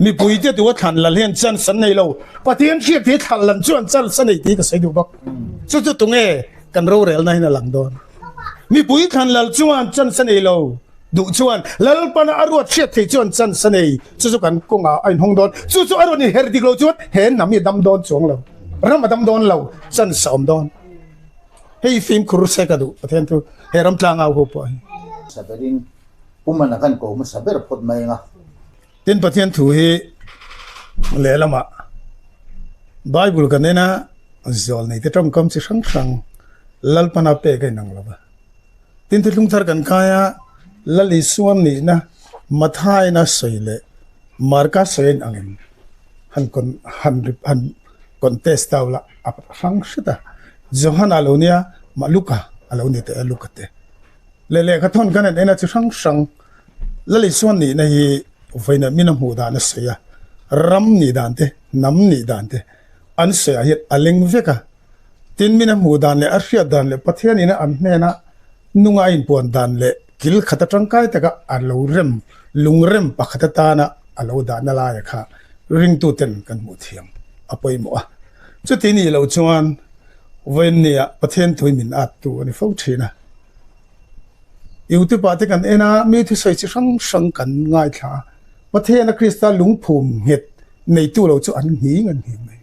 mi pui te tu than la len chan san nei lo pathian khiat te thal lan chuan chal san nei ti ka sei du bak chu chu tunge kan ro rel nai na lang don mi pui than lal chuan chan san nei lo du chuan lal pana arwat khiat te chuan chan san nei chu chu kan konga ain hong don chu chu arwat ni her dik lo chuan hen nam mi dam don chuang lo ram dam don lo chan som don hei film khur se ka du pathian tu heram tlang au ho po saberin puman akan ko mo saber pot mai nga tin pathian thu hi le lama bible kan na zol nei te trom kom chi sang sang lal pana pe kai nang laba tin te lung thar kan kaya lali suam ni na mathai na soile marka soin angin han contest tawla ap sang sita johan alonia maluka alonia te alukate le ka thon kan na chi sang sang lali suam ni na hi vaina minam hu da na seya ram ni dante nam ni dante an seya hit aleng veka tin minam hu dan le arhia dan le pathian ina an hena nunga in pon dan le kil khata tangkai taka alo rem lungrem pakhata ta na alo da na la ya kha ring tu ten kan mu thiam apoi mo chu ti ni lo chuan wen nia pathian thui min at tu ani fo thina YouTube te kan ena mi thu sei chi sang sang kan ngai tha pathian a krista lungphum het nei tu lo chu an hi ngan hi mai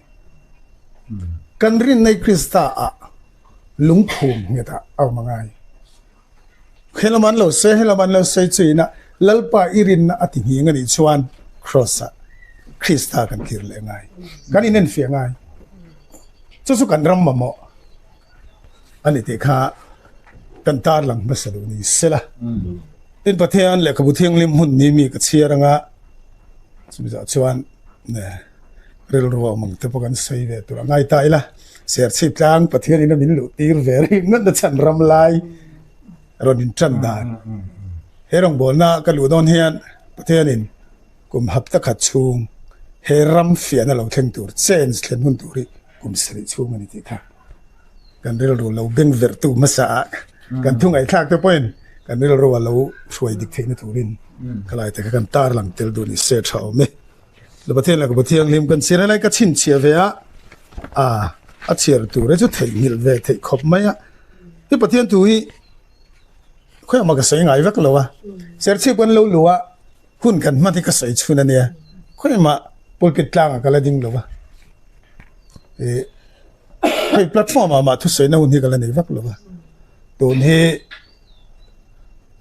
kan rin nei krista a lungphum heta aw mangai khelaman lo se chuina lalpa irin na ati hi ngani chuan crossa krista kan kir le ngai kan inen fi ngai chu kan ram ma mo ani te kha kan tar lang masalu ni sela in pathian le ka bu thiang lim hun ni mi ka chiaranga chumja chuan ne rel ro mang te pokan sei ve tu ngai tai la ser chip tlang pathian ina min lu tir ve ri ngat na chan ram lai rodin chan dan herong bolna ka lu don hian pathian in kum hap ta khat chung he ram fian lo thleng tur change thlen hun turi kum sri chung ani ti kha kan rel ro lo beng ver tu masa kan thung ai thak te point kan rel ro lo shoi dik theina turin kalai te kan tar lang tel du ni se thau me lo pathian la ko pathian lim kan sira lai ka chin chia ve a chiar tu re chu thei mil ve thei khop mai a ti pathian tu hi khoi ma ka sai ngai vak lo wa ser chi pon lo luwa hun kan ma ti ka sai chuna ne khoi ma pulpit tlang ka la ding lo wa hai platform ma thu sai na hun hi ka la nei vak lo wa ton he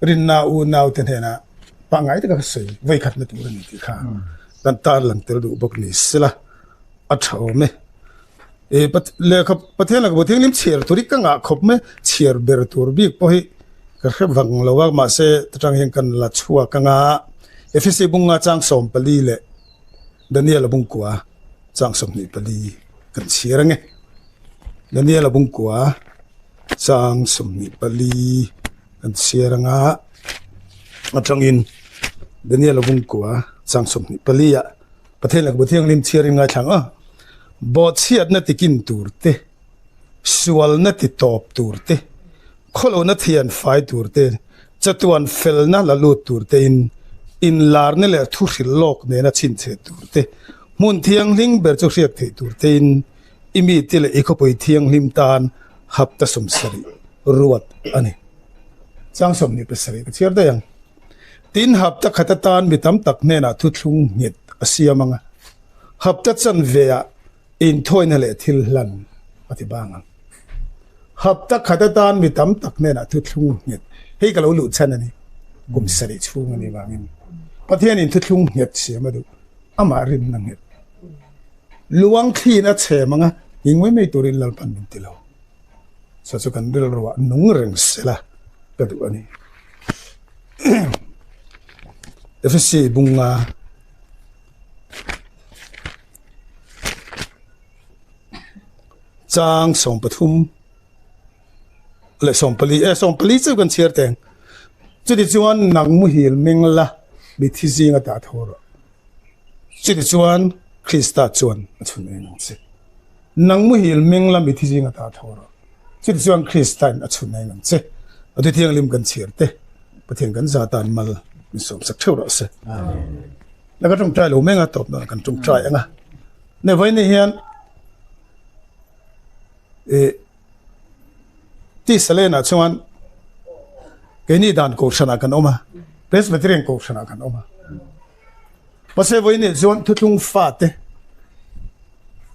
rin na u nau ten he na pa ngai te ka sai vai khat na tu ni ti kha kan tar lang tel du bok ni sila a thau me pat le kha pathian la ko thiang lim chiar turi ka nga khop me chiar ber tur bi po hi ka khe wang lo wa ma se tang heng kan la chua ka nga fc bunga chang som pali le daniel bung kwa chang som ni pali kan chiar nge daniel bung kwa chang som ni pali kan chiar nga atang in daniel bung kwa chang som ni pali ya pathian la ko thiang lim chiar nga thang a bot siat na tikin turte sual na ti top turte kholo na thian fai turte chatuan fel na la lut turte in lar ne le thu khil lok ne na chin che turte mun thiang ling ber chu riak the turte in imi tile ekopoi thiang lim tan hapta som sari ruat ani chang som ni pesari ka chiar da yang tin hapta khata tan mi tam tak ne na thuthlung ngit asiamanga hapta chan veya in thoina le thil hlan ati banga hapta khadatan mi tam tak ne na thuthlung nget hei ka lo lu chan ani kum sari chung ani wangin pathian in thuthlung nget se ma du ama rin na nget luang thi na che manga ingwe me turin lal pan min tilo sa chu kan dil ro nung reng sela ka du ani fc bunga chang som pathum le som pali chu kan chiar teng chu di chuan nang mu hil mengla mi thi zinga ta thor chu di chuan krista chuan achun nei nang che nang mu hil mengla mi thi zinga ta thor chu di chuan kristan achun nei nang che adu thiang lim kan chiar te pathian kan za tan mal mi som sak theu ra se แล้วก็ต้องใจหลูไม่งาตบนอนกันต้องใจอ่ะในไว้ในเฮียนที่สเลน่ะชวนเกนี่ด่านกูชนะกันออกมาเพรสเบตเรียนกูชนะกันออกมาพอเสไว้เนี่ยชวนทุทุงฟาดเต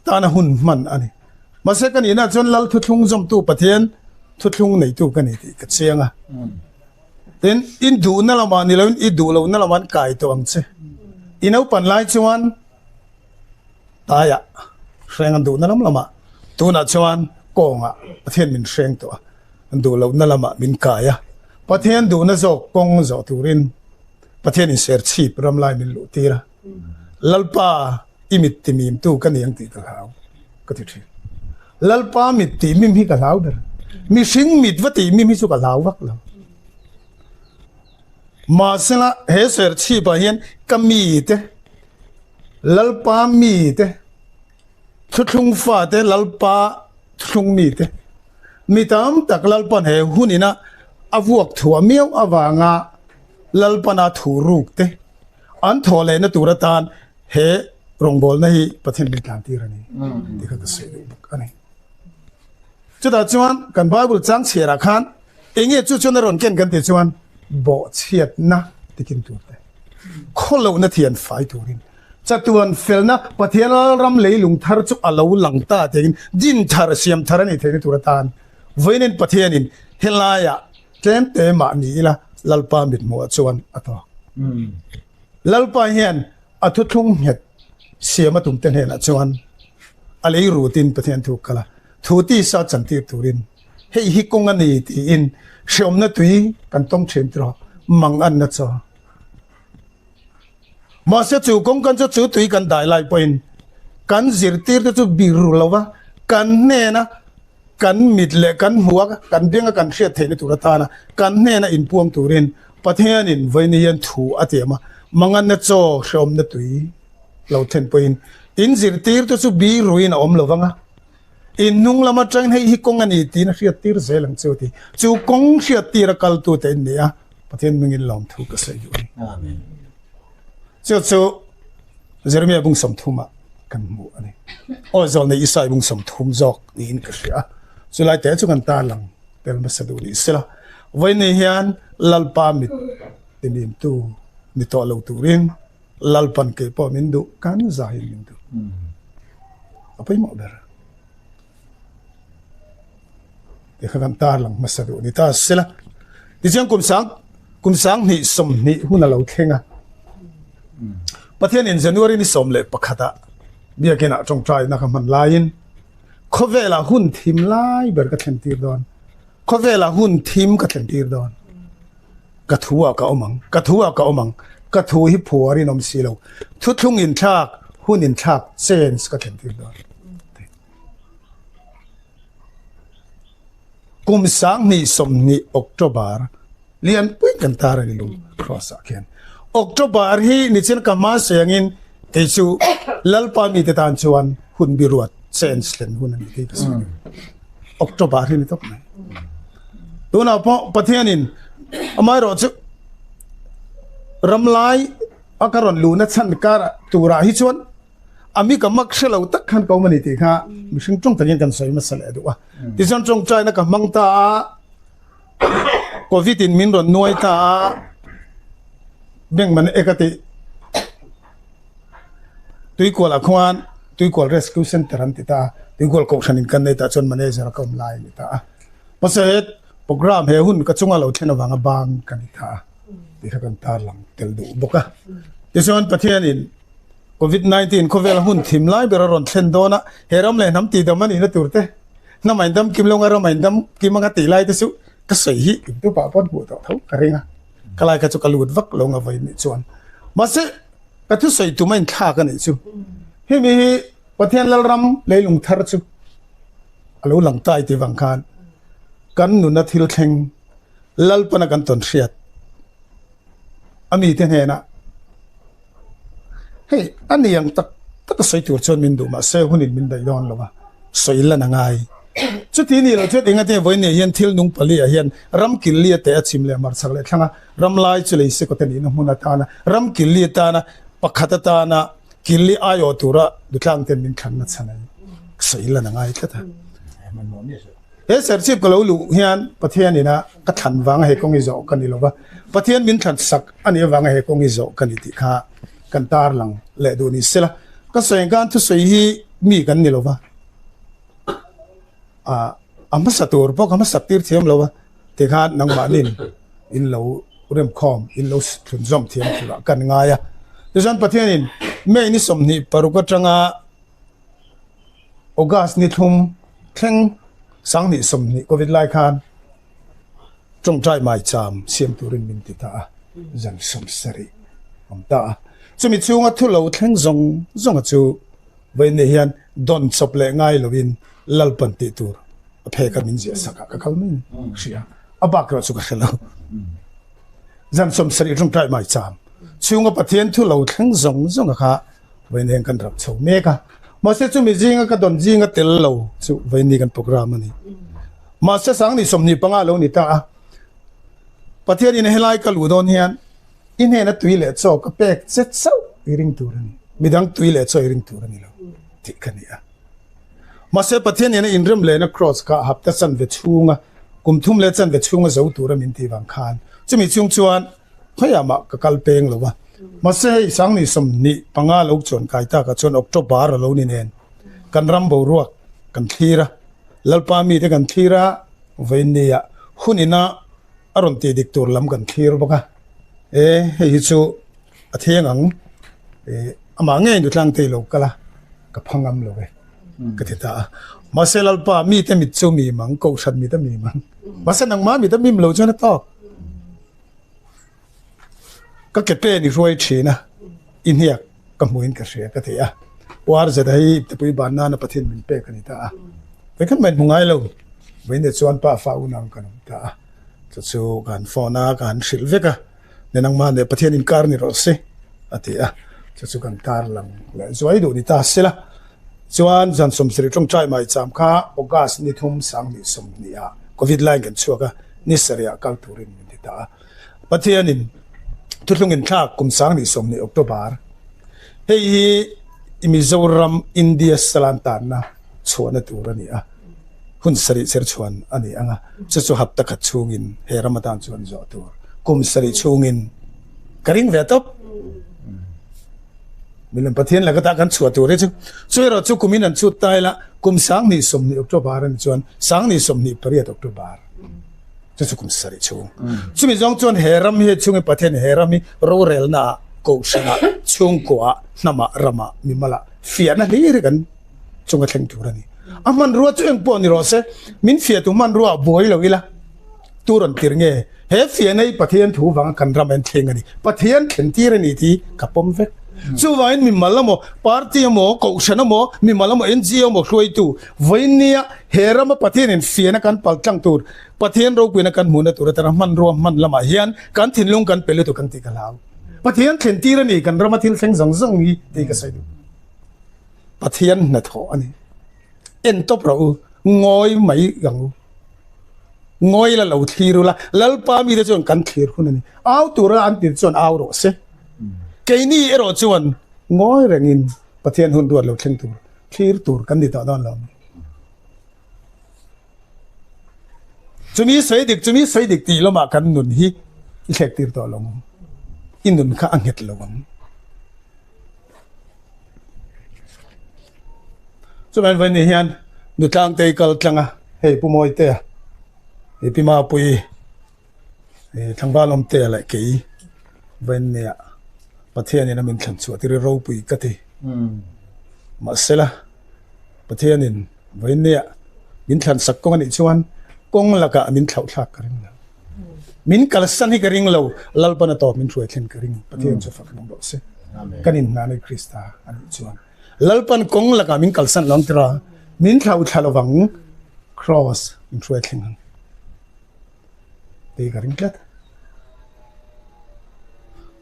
ตาหน้าหุ่นมันอันนี้มาเสกันนี่นะชวนลัลทุทุงจอมตู้ปะเทียนทุทุงในตู้กันนี่ที่กัดเสียงอ่ะเต็นอินดูนั่นละมันนี่แล้วอินดูแล้วนั่นละมันกายตัวอังเสอินเอาปันไล่ชวนตายอ่ะเสียงดูนั่นละมาตัวน่ะชวนกองอ่ะประเทศมินเสียงตัวดูแล้วนั่นละมามินกายอ่ะประเทศดูนั่นจะกองจะตูรินประเทศนี้เสียชีพรำลายมินลุตีระลัลปาอิมิตติมิมตู้กันยังตีกะลาวก็ที่ที่ลัลปามิตติมิมฮิกะลาวเดอมีสิ่งมิตวติมิมฮิสุกะลาววักแล้วมาเสละเฮเสียชีพเฮียนก็มีเตลัลปามีเตทุกงฟ้าเตลัลปาทุกมีเตมีตามตักลัลปานเฮหุนินะอวกถั่วเมียวอวางาลัลปนาถูรูกเตอันทอเลนตุรตานเฮรงบอลในประเทศบิลกันตีระนี่ที่เขาเสียดูบุกอันนี้จุดอาจวนกันบาบุลจังเชียร์ขันเองจุดชนรอนเก่งกันที่จวนบ่เชียดนะที่กินตัวเตคนเราเนี่ยเทียนไฟตัวนี้จัตุวันเฟลนะประเทศรำเลยลุงทาร์จุอาลาวหลังตาเองดินทาร์เสียมทาร์นี่เทนตุรตานเวนินประเทศนี้เฮลายะเต็มเต็มมานี่ละลัลปามิดมัวจวนอัตโตลัลปาเฮียนอัตุทุ่งเห็ดเสียมาตุ่มเต็นเห็นจวนอะไรรูตินประเทศทุกกะละทุติสาจันติตุรินเฮฮิกงอันนี้ที่อินเชื่อมนัดตุยกันต้องเชื่อมตรอมังอันนัดซอมาเสียจู่กงกันจะจู่ตุยกันได้ไล่ไปอินกันจิรตีร์จะบิรุลาวะกันเนนะกันมิดเละกันหัวกันเบี้ยงกันเสียเทนตุรตานะกันเนนะอินพวงตุรินประเทศนี้ไว้ในยันถูอาเตียมามังอันนัดซอเชื่อมนัดตุยเราเทนไปอินจิรตีร์จะบิรุยนะอมลาวะอินนุ่งละมาจังให้ฮิกงอันนี้ตีนะเสียตีร์เซลังเจ้าตีจู่กงเสียตีร์กัลตัวเต็นเนี่ยประเทศมึงอินลองถูกเสียอยู่เจ้าเจอร์มีบุ้งสมทุมะกันหมู่อันนี้โอ้ยจอลในอิสราเอลบุ้งสมทุมจอกนี่อินก็เสียสุดท้ายแต่จุกันตาลังเป็นมาสดูนี่สิละวันนี้เฮียนลัลปามิดที่มีตัวมีตัวเราตัวเรียงลัลปันเก็บพอมินดูกันใจมินดูapa yang mau ber? Dia kan talang masadu ni ta sila. Di siang kumsang ni som ni huna lau kenga. Pathian in January ni som le pakata. Bia kena trong trai na kaman lain. Khovela hun thim lai ber ka thentir don. Khovela hun thim ka thentir don. Kathua ka omang. Kathu hi phuari nom silo. Thuthlung in thak hun in thak sense ka thentir don. Kumsang ni som ni October lian pui kan tara ni lu cross again October hi ni chen kama sayangin kechu lalpa mi te tan chuan hun biruat sense len hun ni te kasi October hi ni tok mai tuna po pathianin amai ro chu ramlai akaron lu na chan kara tura hi chuan ami ka mak shelo tak khan ko mani ti kha mishing chung tangin kan soi masal edu wa ti jan chung chai na ka mangta covid in min ron noi ta beng man ekati tui ko la khwan tui ko rescue center an ti ta tui ko ko shanin kan nei ta chon manager ka lai ni ta paset program he hun ka chunga lo thena wanga bang kan ta ti kha kan tar lang tel du boka ti jon pathianin COVID-19 COVID hun thim lai beraron thendona heram le nam ti daman ina turte na maindam kimlong ara maindam kimanga ti lai tesu ka sei hi tu pa pon bu to thau karinga kalai ka chu kalut vak longa vai ni chuan mase ka thu sei tu main kha ka ni chu hi mi pathian lal ram leilung thar chu alo lang tai ti wang khan kan nu na thil thleng lal pana kan ton hriat ami te hena hey ani yang tak sei tur chon min du ma se hunin min dai don lawa sei la na ngai chu ti ni lo chu dinga te voi ne hian thil nung pali a hian ram kil li te achim le mar sak le thanga ram lai chu le se ko te ni na huna ta na ram kil li ta na pakhatata na kili ayo tura dutlang ten min khan na chanai saila na ngai ta man mo ni so he serchip ko lo lu hian pathian ina ka than wang he kong izo kan ni lova pathian min than sak ani wang he kong izo kan ti kha kan tar lang le du ni sela ka seng kan thu sei hi mi kan ni lova amma satur pok amma saptir thiam lova te kha nang ma nin in lo rem khom in lo thun zom thiam thula kan nga ya desan pathian in me ni somni paruka tanga ogas ni thum theng sang ni somni covid lai khan trong trai mai cham siam turin min ti ta zan som sari om ta chumi chunga thu lo theng zong zong chu ve ne hian don chop le ngai lovin lalpan ti tur phe ka min je saka ka kalmin sia abak ra chu ka khelo zan som sari trong trai mai cham chunga pathian thu lo theng zong zong kha ve ne kan rap chho me ka ma se chu mi jinga ka don jinga tel lo chu ve ni kan program ani ma se sang ni som ni panga lo ni ta pathian in helai ka lu don hian in he na tuile cho ka pek set so iring turani midang tuile cho iring turani lo ti kania ma se pathian in inrem le na cross ka hapta san ve chunga kum thum le chan ve chunga zo tura min ti wang khan chumi chung chuan phayama ka kal peng lo wa ma se sang ni som ni panga lo chon kai ta ka chon october lo ni nen kan ram bo ruak kan thira lalpa mi te kan thira ve nia hunina aron ti dik tur lam kan thir boka hi chu athiang ang ama nge du tlang te lo kala ka phangam lo ve ka theta maselal pa mi te mit chu mi mang ko shat mi te mi mang masanang ma mi te mim lo chana to ka ke pe ni roi thina in hiak ka muin ka hria ka thea war za dai te pui ban na na pathin min pe ka ni ta ve kan men mungai lo ve ne chuan pa fa unang kan ta chu kan phone kan shil veka nenang ma ne pathian in kar ni ro se atia chu kan tar lang le zoi du ni ta sela chuan zan som sri trong trai mai cham kha ogas ni thum sang ni som ni a covid line kan chuaka ni saria kal turin ni ta pathian in Thuthlung in thak kum sang ni som ni october hei imizoram india salantan na chuana turani a hun sari ser chuan ani anga chu hapta kha chungin he ramadan chuan zo tur kum sari chungin karing ve top milen pathian la ta kan chuat tur chu chuero chu kumin an chu taila kum sang ni som ni october an chuan sang ni som ni pariat october chu kum sari chung chumi jong chuan heram he chung pathian herami ro rel na ko shana chung kwa nama rama mimala fiana hlir kan chunga thleng turani aman ruwa chu eng pon ni ro se min fia tu man ruwa boi lo ila turan tirnge he fia nei pathian thu wang kan ram en thleng ani pathian thlen tir ani ti kapom vek chu wain mi malamo party mo ko shana mo mi malamo ngo mo hloi tu voinia herama pathian en fia na kan paltlang tur pathian ro pina kan muna tur tara man ro man lama hian kan thinlung kan pelu tu kan ti kalau pathian thlen tir ani kan rama thil thleng zang zang hi ti ka sai du pathian na tho ani en top ro ngoi mai gang ngoi la lo thiru la lalpa mi de chon kan thir hunani aw tura an tir chon aw ro se keini ero chuan ngoi rengin pathian hun ruat lo thleng tur thir tur kan di ta don lo chumi saidik ti lo ma kan nun hi i thlek tir to lo inun kha anget lo wang chuan van ni hian nu tlang te kal tlanga hei pumoi te e pima pui e thangbalom te la ke van ne pathian in amin thlan chu ti ropui ka ti ma sela pathian in van ne min thlan sak kong ani chuan kong laka min thlau thak karing la min kalsan hi karing lo lalpana to min thruai thlen karing pathian chu fak nom lo se kanin na ne krista ani chuan lalpan kong laka min kalsan long tra min thlau thalawang cross in thruai thlen te karing klat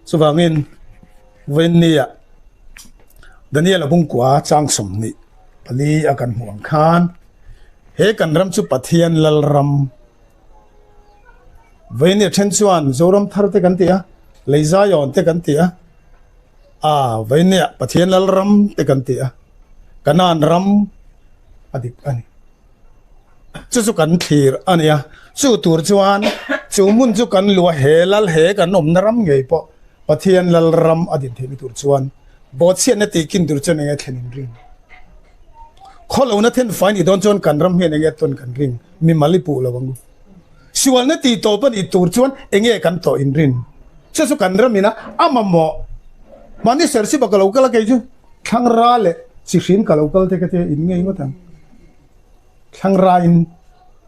chuwangin venia daniel abung kwa chang somni pali akan huang khan he kan ram chu pathian lal ram venia then chuan zoram thar te kan tia leiza yon te kan tia vậy nè bắt thiên lal ram te kan ti a kanan ram adik ani chu kan thir ania chu tur chuan chu mun chu kan lua he lal he kan om na ram ngei po pathian lal ram adin thei tur chuan bot sian na ti kin tur chuan nge thlenin ring kholo na then fine i don chon kan ram he nge ton kan ring mi mali pu lo wangu siwal na ti to pan i tur chuan enge kan to in rin chu kan ram ina amamo mani sersi bakalo kala ke ju thang ra le chi hrin ka local te ka te in ngei ma tang thang ra in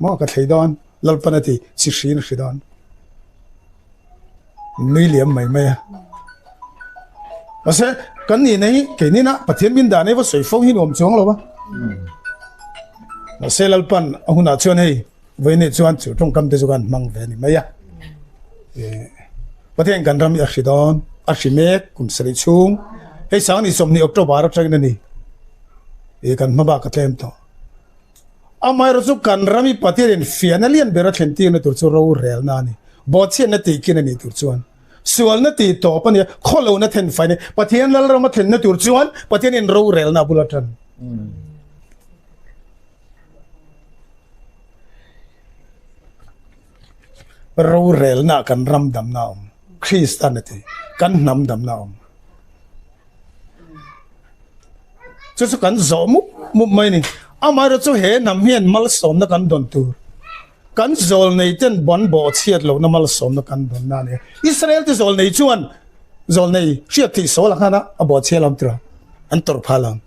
mo ka thei don lal panati chi hrin hridon nui liam mai mai ase kan ni nei ke ni na pathian min da nei wa soi phong hin om chong lo ba ase lal pan ahuna chuan hei ve ni chuan chu tong kam te chu kan mang ve ni mai ya pathian kan ram ya hridon a hrimek kum sari chung hei sang ni som ni october atang na ni kan ma ba ka tlem to amai ro chu kan rami pathian fian alian bera thenti na tur chu ro rel na ni bot chen na ti kin ani tur chuan sual na ti to pa ni kholo na then fai ni pathian lal ro ma then na tur chuan pathian in ro rel na bulatan ro rel na kan ram dam na Christianity kan nam dam na chu kan zo mu mai ni amai ro chu he nam hian mal som na kan don tur kan zol nei ten bon bo chiat lo na mal som na kan don na ne Israel te zol nei chuan zol nei chiat thi so la khana abo chelam tra an tor phalang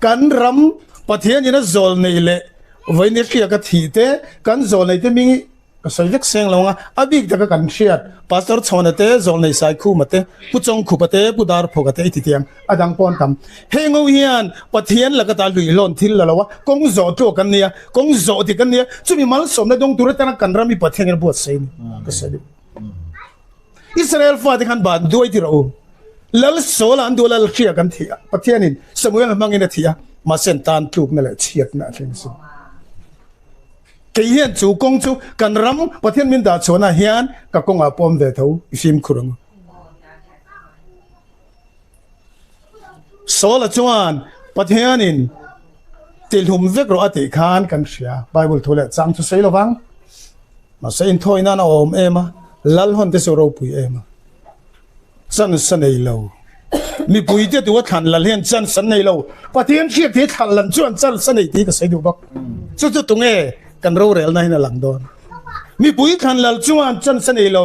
kan ram pathian ina zol nei le voini khia ka thi te kan zol nei te mi ka sai vek seng longa abik ta ka kan chiat pastor chhona te zol nei sai khu mate pu chong khu pate pu dar phoga te ti tiang adang pon kam hengo hian pathian la ka ta lui lon thil la lawa kong zo to kan nia kong zo ti kan nia chumi mal som na dong tur ta na kan rami pathian er buat sai ni ka sai Israel fa de kan ban duai ti ro lal sol an do lal khia kan thia pathian in samuel mangina thia ma sen tan tluk na le chiat na thing su ke hian chu kong chu kan ram pathian min da chona hian ka kong a pom de tho sim khurang sola chuan pathian in til hum vek ro ati khan kan sia bible thole chang chu sei lowang ma sein thoi na na om ema lal hon te so ropui ema san sanei lo mi pui te tu than lal hian chan sanei lo pathian khiat te than lan chuan chan sanei ti ka sei du bak chu chu tunge kan ro rel na hina lang don mi pui than lal chuan chan sanei lo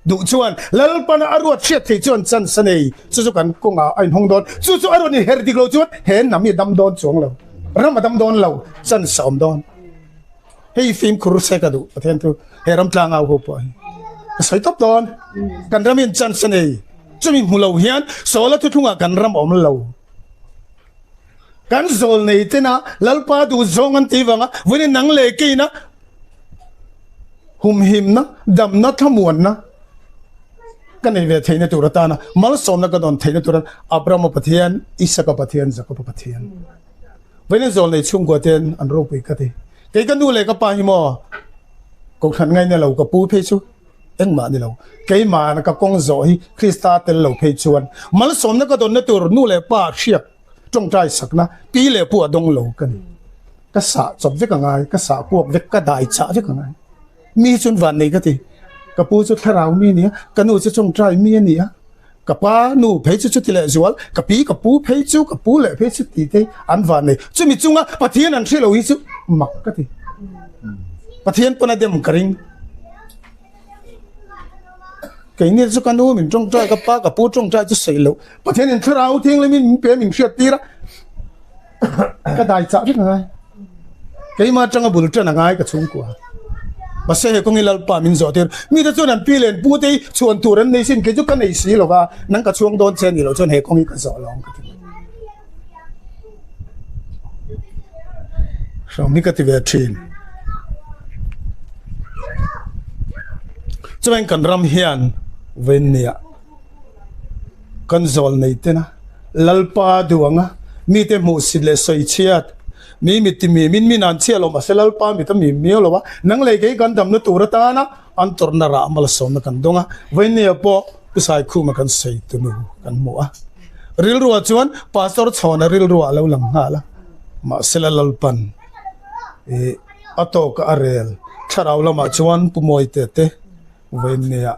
du chuan lal pana arwat chiat thei chuan chan sanei chu kan konga ain hong don chu arwat ni her dik lo chuan hen nami dam don chong lo ram dam don lo chan som don hei film khur se ka du pathian tu heram tlang au ho pai sai top don kan ramin chan sanei chumi mulo hian sola thu thunga kan ram om lo kan zol nei tena lalpa du zong an ti wanga wini nang le ke na hum him na dam na thamuan na kan nei ve theina tur ta na mal som na ka don theina tur abraham pathian isaka pathian jacob pathian wini zol nei chung go ten an ro pui ka ti ke kan du le ka pa hi mo ko khan ngai na lo ka pu phe chu eng ma ni lo ke ma na ka kong zo hi krista tel lo phe chuan mal som na ka don na tur nu le pa khiak trong trai sakna pi le pu adong lo kan ka sa chop ve ka ngai ka sa kuak ve ka dai cha ve ka ngai mi chun van nei ka ti ka pu chu tharau mi ni ka nu chu trong trai mi ni ka pa nu phe chu chu ti le zual ka pi ka pu phe chu ka pu le phe chu ti te an van nei chu mi chunga pathian an thilo hi chu mak ka ti pathian pona dem karing cái này cho con mình trong trai các ba các bố trong trai cho sấy lâu, bắt thiên nhiên thao thiên lên mình bé mình xuyệt tí đó, cái đại trả biết ngay, cái mà trong cái bùn chân là ngay cái chung của, mà xe có nghĩa là bà mình rõ tiền, mình đã cho nên pi lên bố tây chuồn thủ人内心cái chỗ cái này xí rồi à, nâng cái chuông đón trên thì rồi cho nên có nghĩa cái rõ lòng cái, sao mình cái thì về trên. Cho nên cần ram hiền bên nia cần zol này tên lalpa duanga mi te mu sit le soi chiat mi ti min an chia lo ma se lalpa mi ta mi lo wa nang le ke kan dam na tur ta na an tur na ra mal som na kan donga bên nia po usai khu ma kan sei tu nu kan mu a ril ruwa chuan pastor chhona ril ruwa lo lang hala ma sela lalpan atok arel tharau lama chuan pumoi te te venia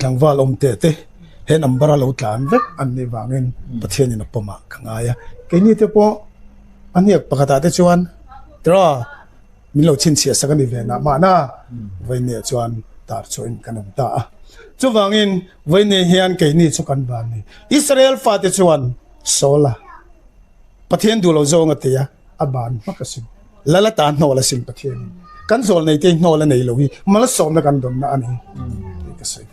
langwal om te te he number lo tlan vek anni wangin pathian in apoma khangaya keini te po aniak pakata te chuan tra min lo chin sia sakani ve na mana venia chuan tar choin kanam ta chu wangin venia hian keini chu kan ban ni Israel fa te chuan sola pathian du lo zonga te ya aban makasim lalata no la sim pathian kan zol nei te no la nei lo hi mala som na kan dom na ani ka sai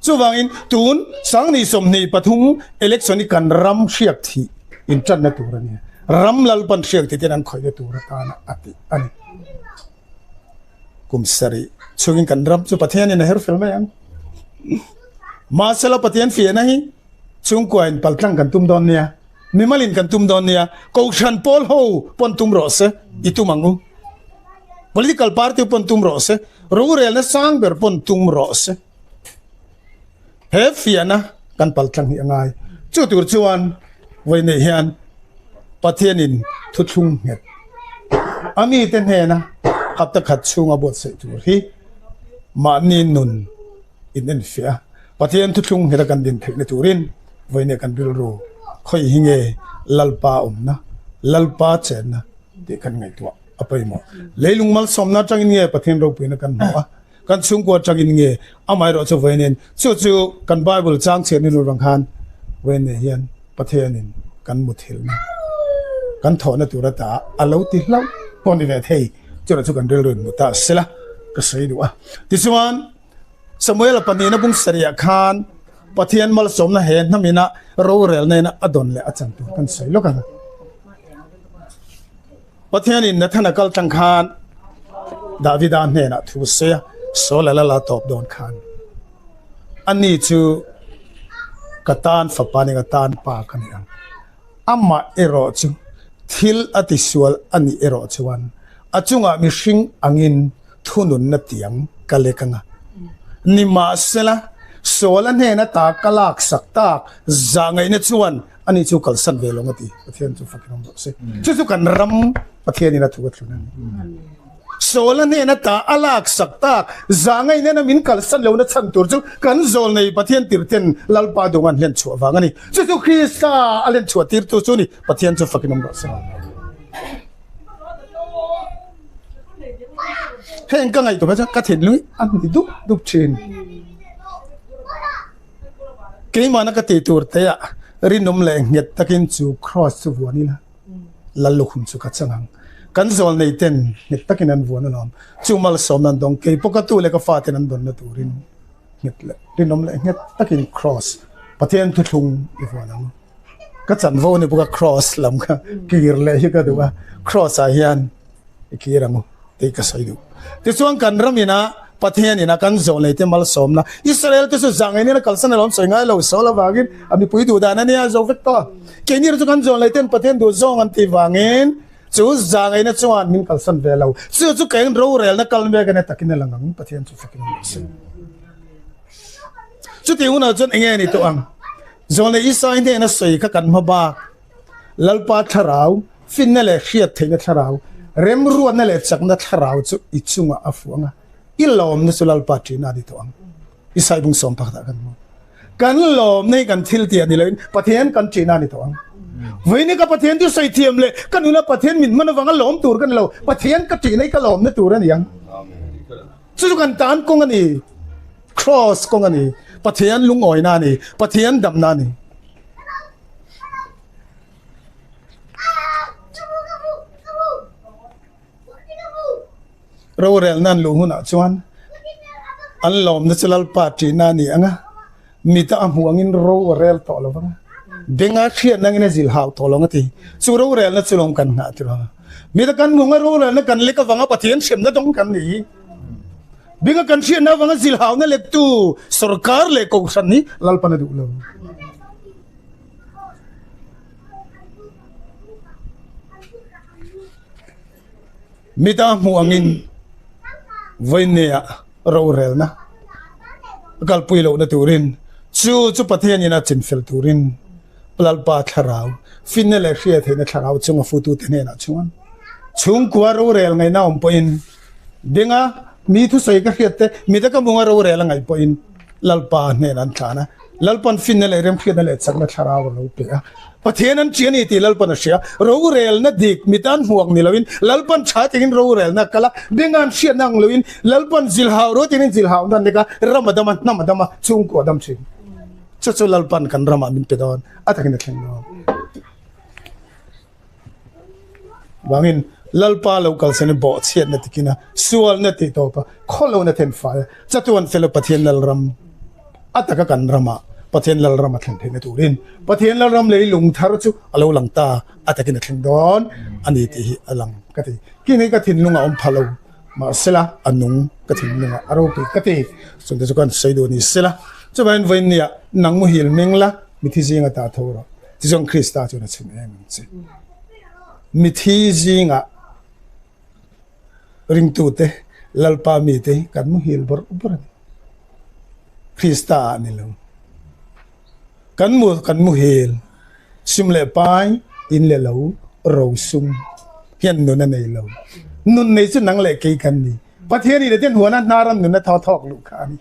chu wangin tun sang ni som ni pathum election kan ram hriak thi in chan na tur ani ram lal pan hriak ti ten an khoi na tur ta na ati ani kum sari chungin kan ram chu pathian in her film yang masala pathian fi na hi chung koin paltlang kan tum don nia mimalin kan tum don nia ko shan pol ho pon tum ro se itu mangu political party pon tum ro se rural na sang ber pon tum ro se he fiana kan paltlang hi angai chu tur chuan voi nei hian pathianin Thuthlung het ami ten he na kapta khat chunga bot se tur hi ma ni nun in en fia pathian Thuthlung heta kan din thek na turin voi ne kan bil ro khoi hinge lalpa omna lalpa chen na de kan ngai to apai mo leilung mal somna changin nge pathian ro puina kan ma kan chung ko changin nge amai ro chu voi nen chu kan bible chang chen ni rang khan voi ne hian pathianin kan muthil na kan thona turata alo ti hlau pon ve thei chura chu kan rel run muta sela ka sei du a tisuan samuel panina bung saria khan pathian mal somna he namina ro rel ne na adon le achang tu kan sei lo kan pathianin na thana kal tang khan davidan ne na thu se so la la top don khan ani chu katan fapani katan pa kan yang amma ero chu thil atisual ani ero chuan achunga mishing angin thunun na tiang kalekanga nima sela sola ne na ta kalak saktak zangai na chuan ani chu kalsan velong ati pathian chu fakinom se chu kan ram pathian ina thu thlunan sola ne na ta alak saktak zangai ne na min kalsan lo na chan tur chu kan zol nei pathian tirten lalpa dongan len chu wangani chu krista alen chu tir tu chu ni pathian chu fakinom se heng ka ngai to ba ka thin lui an ti dup chin ke mana ka te tur te ya rinom le nget takin chu cross chu wani la lalu khum chu ka changang kan zol nei ten nget takin an won anom chu mal som nan dong ke pokatu le ka fa ten an don na turin nget le rinom le nget takin cross pathian Thuthlung I wanang ka chan vo ni buka cross lam ka kir le hi ka duwa cross a hian ikirangu te ka saidu te chuan kan ramina pathian ina kan zol nei te mal somna Israel te su zangai ni na kalsan lom soi ngai lo sola wagin ami pui du dana ni a zo vek to ke ni ru kan zol nei ten pathian du zong an ti wangin chu zangai na chuan min kalsan ve lo chu kain ro rel na kal me ka na takin langang pathian chu fakin se chu ti una chun enge ni to ang zol nei isai ne na soi ka kan ma ba lalpa tharau fin na le khiat theina tharau rem ruan na le chakna tharau chu ichunga afuanga ilom na sulal patri na dito ang isay bung som pakta kan mo kan lom nei kan thil ti ani lein pathian kan china ni to ang veini ka pathian tu sai thiam le kanuna pathian min man wanga lom tur kan lo pathian ka ti nei ka lom na tur ani yang chu kan tan kong ani cross kong ani pathian lungoi na ni pathian dam na ni ro rel nan lu huna chuan an lom na chalal party na ni anga mita amuangin ro rel to lo wanga benga khian nangina zil haw to lo ngati chu ro rel na chulom kan nga tira mita kan munga ro rel na kan le ka wanga pathian sem na dong kan ni benga kan khian na wanga zil haw na le tu sarkar le ko san ni lalpan du lo mita amuangin voinea ro rel na kal puilo na turin chu pathian ina chin fel turin plalpa tharau finale hria theina tharau chunga futu thene na chuan chung kwa ro rel ngai na om poin denga mi thu sai ka hriate mi ta ka munga ro rel ngai poin lalpa ne nan thana lalpan finale rem khia le chakna tharau ro pe pathian an chiani ti lalpan sia ro rel na dik mitan huak ni lawin lalpan tha tin ro rel na kala bengan sia nang lawin lalpan zil haw ro tin zil haw dan deka ramadama namadama chung ko dam chin chu lalpan kan rama min pedon atakin na theng no wangin lalpa local sene bo chiat na tikina sual na ti to pa kholo na ten fa chatuan felo pathian lal ram ataka kan rama pathian lal ram thlen thene turin pathian lal ram lei lung thar chu alo langta atakin na theng don ani ti hi alang kati kini ka thin lunga om phalo ma sela anung ka thin lunga aro pi kati sonde chukan seido ni sela chuban voinia nangmu hil mengla mithi jinga ta thoro ti jong krista chu na chin em chi mithi jinga ring tu te lalpa mi te kan mu hil bor bor krista ni lo kan mu hil simle pai in le lo ro sum hian no na nei lo nun nei chu nang le ke kan ni pathian ni le ten huana naram nu na thaw thok lu khan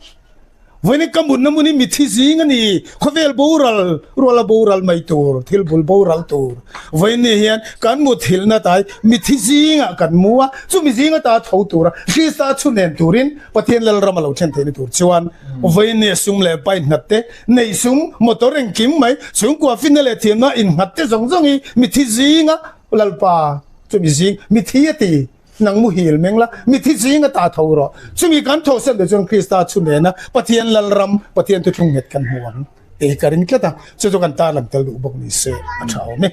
veni kamun namuni mithi zinga ni khovel boral mai tur thil bul boral tur veni hian kan mu thil na tai mithi zinga kan muwa chu mi zinga ta thau tur krista chu nen turin pathian lal ramalo chen theni tur chuan veni sum le pai natte nei sum motoreng kim mai chung kwa finale thema in hatte zong zongi mithi zinga lalpa chu mi zing mithi ati nang mu hil mengla mithi jinga ta thoro chumi kan tho sen de jong krista chune na pathian lal ram pathian tu thung net kan huang e karin klata chu kan ta lam tel du bok ni se a thau me